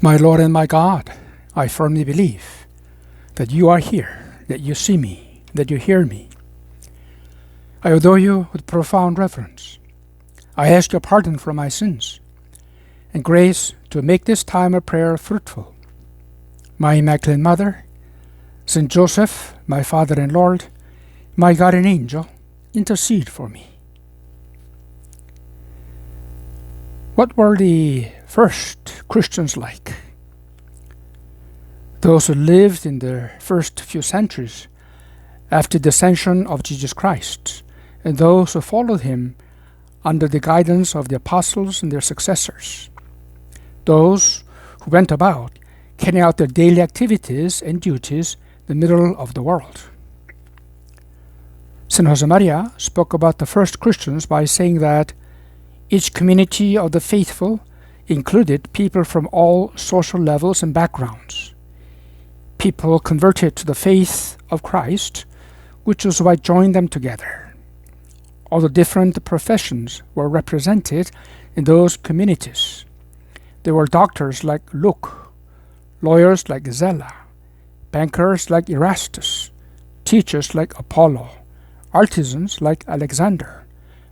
My Lord and my God, I firmly believe that you are here, that you see me, that you hear me. I adore you with profound reverence. I ask your pardon for my sins and grace to make this time of prayer fruitful. My Immaculate Mother, Saint Joseph, my Father and Lord, my guardian angel, intercede for me. What were the first Christians like? Those who lived in the first few centuries after the ascension of Jesus Christ, and those who followed him under the guidance of the apostles and their successors. Those who went about carrying out their daily activities and duties in the middle of the world. St. Josemaria spoke about the first Christians by saying that each community of the faithful included people from all social levels and backgrounds. People converted to the faith of Christ, which was what joined them together. All the different professions were represented in those communities. There were doctors like Luke, lawyers like Zella, bankers like Erastus, teachers like Apollo, artisans like Alexander,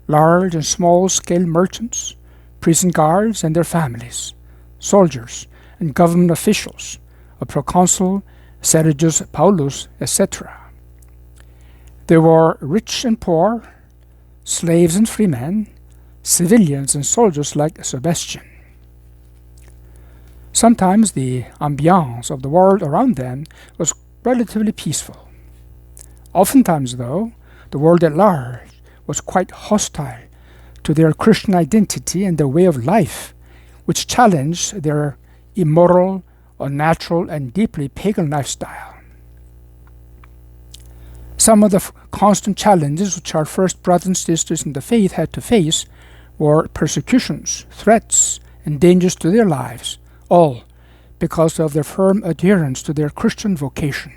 large and small-scale merchants, prison guards and their families, soldiers and government officials, a proconsul, Sergius Paulus, etc. There were rich and poor, slaves and freemen, civilians and soldiers like Sebastian. Sometimes the ambiance of the world around them was relatively peaceful. Oftentimes, though, the world at large was quite hostile to their Christian identity and their way of life, which challenged their immoral, unnatural, and deeply pagan lifestyle. Some of the constant challenges which our first brothers and sisters in the faith had to face were persecutions, threats, and dangers to their lives, all because of their firm adherence to their Christian vocation.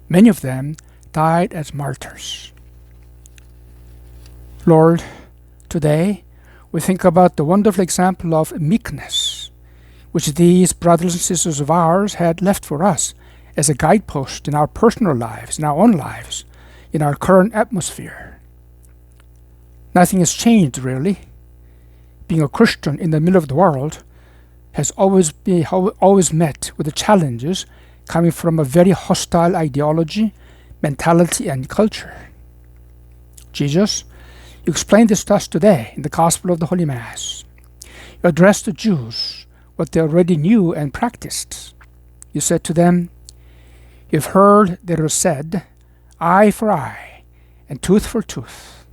Many of them died as martyrs. Lord, today we think about the wonderful example of meekness, which these brothers and sisters of ours had left for us as a guidepost in our personal lives, in our own lives, in our current atmosphere. Nothing has changed, really. Being a Christian in the middle of the world has always met with the challenges coming from a very hostile ideology, mentality, and culture. Jesus, you explained this to us today in the Gospel of the Holy Mass. You addressed the Jews what they already knew and practiced. You said to them, "You've heard that it was said, eye for eye and tooth for tooth."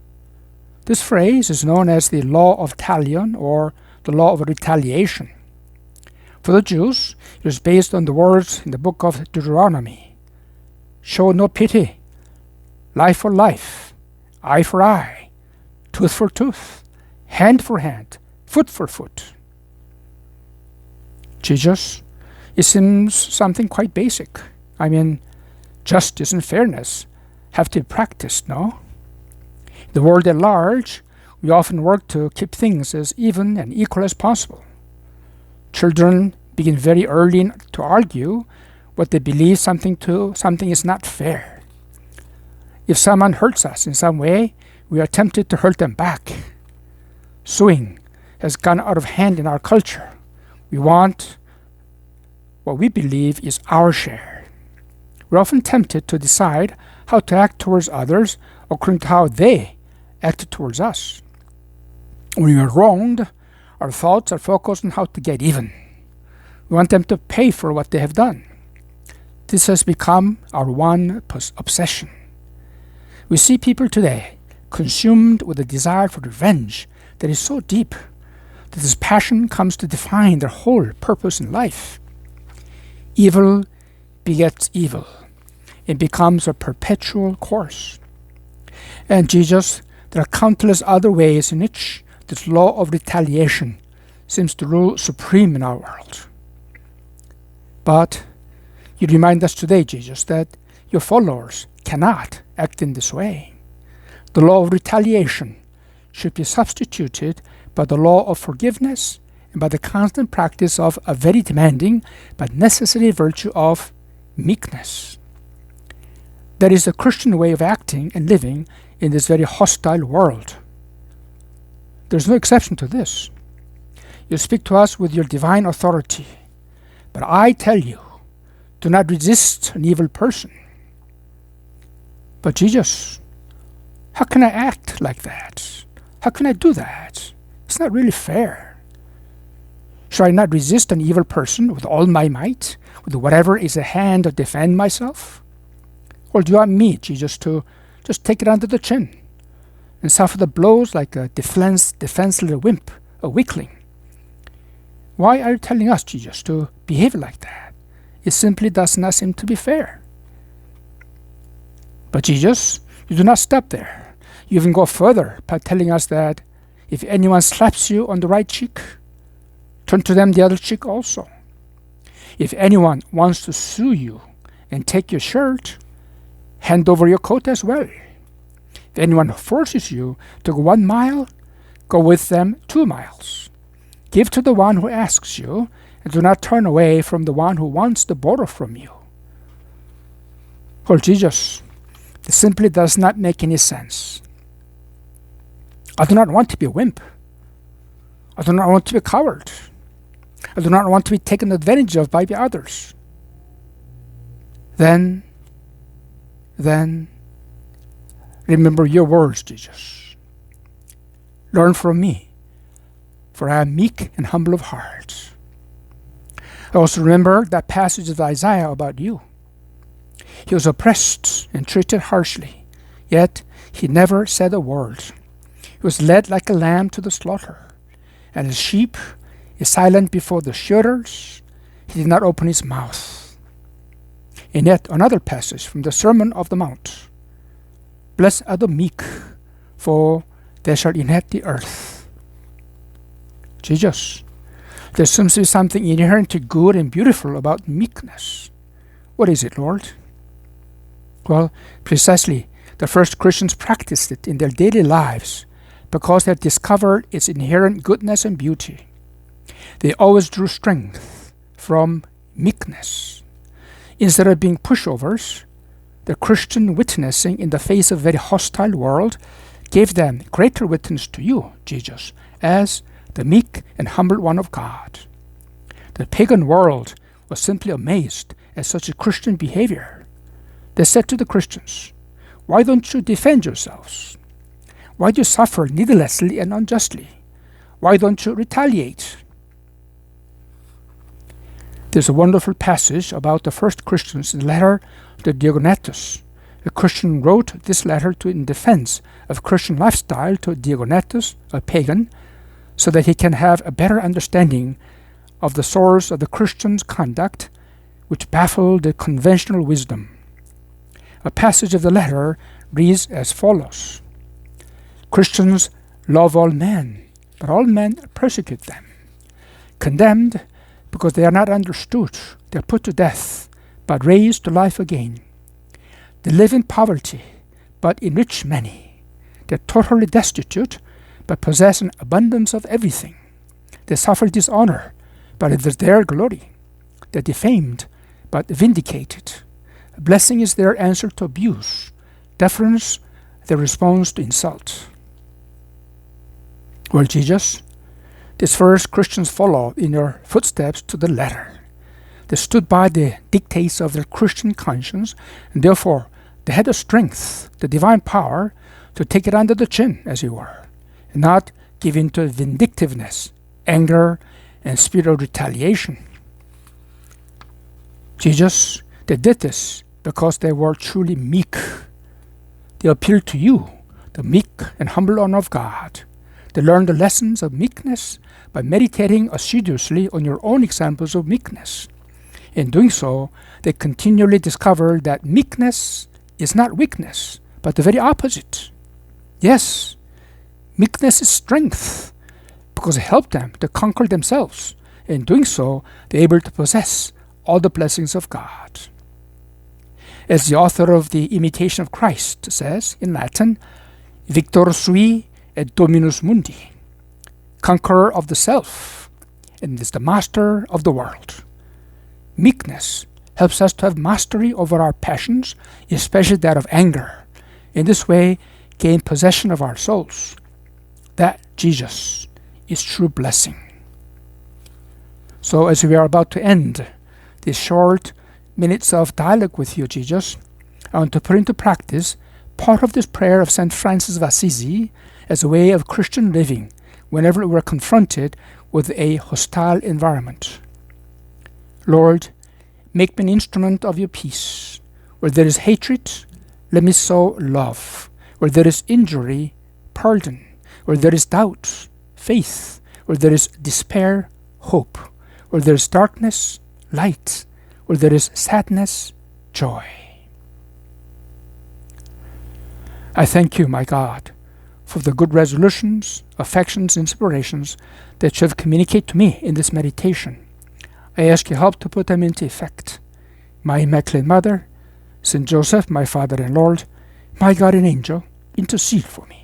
This phrase is known as the law of talion, or the law of retaliation. For the Jews, it was based on the words in the book of Deuteronomy. Show no pity, life for life, eye for eye, tooth for tooth, hand for hand, foot for foot. Jesus, it seems something quite basic. I mean, justice and fairness have to be practiced, no? In the world at large, we often work to keep things as even and equal as possible. Children begin very early to argue what they believe something is not fair. If someone hurts us in some way, we are tempted to hurt them back. Suing has gone out of hand in our culture. We want what we believe is our share. We're often tempted to decide how to act towards others according to how they acted towards us. When we are wronged, our thoughts are focused on how to get even. We want them to pay for what they have done. This has become our one obsession. We see people today consumed with a desire for revenge that is so deep that this passion comes to define their whole purpose in life. Evil begets evil. It becomes a perpetual course. And Jesus, there are countless other ways in which this law of retaliation seems to rule supreme in our world. But you remind us today, Jesus, that your followers cannot act in this way. The law of retaliation should be substituted by the law of forgiveness and by the constant practice of a very demanding but necessary virtue of meekness. That is the Christian way of acting and living in this very hostile world. There's no exception to this. You speak to us with your divine authority, but I tell you, do not resist an evil person. But Jesus, how can I act like that? How can I do that? It's not really fair. Shall I not resist an evil person with all my might, with whatever is at hand to defend myself? Or do you want me, Jesus, to just take it under the chin and suffer the blows like a defenseless wimp, a weakling? Why are you telling us, Jesus, to behave like that? It simply does not seem to be fair. But Jesus, you do not stop there. You even go further by telling us that if anyone slaps you on the right cheek, turn to them the other cheek also. If anyone wants to sue you and take your shirt, hand over your coat as well. If anyone forces you to go 1 mile, go with them 2 miles. Give to the one who asks you, and do not turn away from the one who wants to borrow from you. Well, Jesus, this simply does not make any sense. I do not want to be a wimp. I do not want to be a coward. I do not want to be taken advantage of by the others. Then, remember your words, Jesus. Learn from me, for I am meek and humble of heart. I also remember that passage of Isaiah about you. He was oppressed and treated harshly, yet he never said a word. He was led like a lamb to the slaughter, and as sheep is silent before the shearers, he did not open his mouth. And yet another passage from the Sermon of the Mount. Blessed are the meek, for they shall inherit the earth. Jesus, there seems to be something inherently good and beautiful about meekness. What is it, Lord? Well, precisely, the first Christians practiced it in their daily lives because they had discovered its inherent goodness and beauty. They always drew strength from meekness. Instead of being pushovers, the Christian witnessing in the face of a very hostile world gave them greater witness to you, Jesus, as the meek and humble one of God. The pagan world was simply amazed at such a Christian behavior. They said to the Christians, "Why don't you defend yourselves? Why do you suffer needlessly and unjustly? Why don't you retaliate?" There's a wonderful passage about the first Christians in the letter to Diognetus. A Christian wrote this letter in defense of Christian lifestyle to Diognetus, a pagan, so that he can have a better understanding of the source of the Christian's conduct, which baffled the conventional wisdom. A passage of the letter reads as follows: Christians love all men, but all men persecute them. Condemned because they are not understood, they are put to death, but raised to life again. They live in poverty, but enrich many. They are totally destitute, but possess an abundance of everything. They suffer dishonor, but it is their glory. They are defamed, but vindicated. A blessing is their answer to abuse, deference their response to insult. Well, Jesus, these first Christians followed in your footsteps to the letter. They stood by the dictates of their Christian conscience, and therefore they had the strength, the divine power, to take it under the chin, as you were, and not give in to vindictiveness, anger, and spirit of retaliation. Jesus, they did this because they were truly meek. They appealed to you, the meek and humble one of God. They learned the lessons of meekness by meditating assiduously on your own examples of meekness. In doing so, they continually discovered that meekness is not weakness, but the very opposite. Yes, meekness is strength, because it helped them to conquer themselves. In doing so, they are able to possess all the blessings of God. As the author of the Imitation of Christ says in Latin, Victor sui et dominus mundi, conqueror of the self and is the master of the world. Meekness helps us to have mastery over our passions, especially that of anger. In this way, gain possession of our souls. That, Jesus, is true blessing. So as we are about to end these short minutes of dialogue with you, Jesus, I want to put into practice part of this prayer of St. Francis of Assisi as a way of Christian living whenever we're confronted with a hostile environment. Lord, make me an instrument of your peace. Where there is hatred, let me sow love. Where there is injury, pardon. Where there is doubt, faith. Where there is despair, hope. Where there is darkness, light. Where there is sadness, joy. I thank you, my God, for the good resolutions, affections, inspirations that you have communicated to me in this meditation. I ask your help to put them into effect. My Immaculate Mother, Saint Joseph, my Father and Lord, my guardian angel, intercede for me.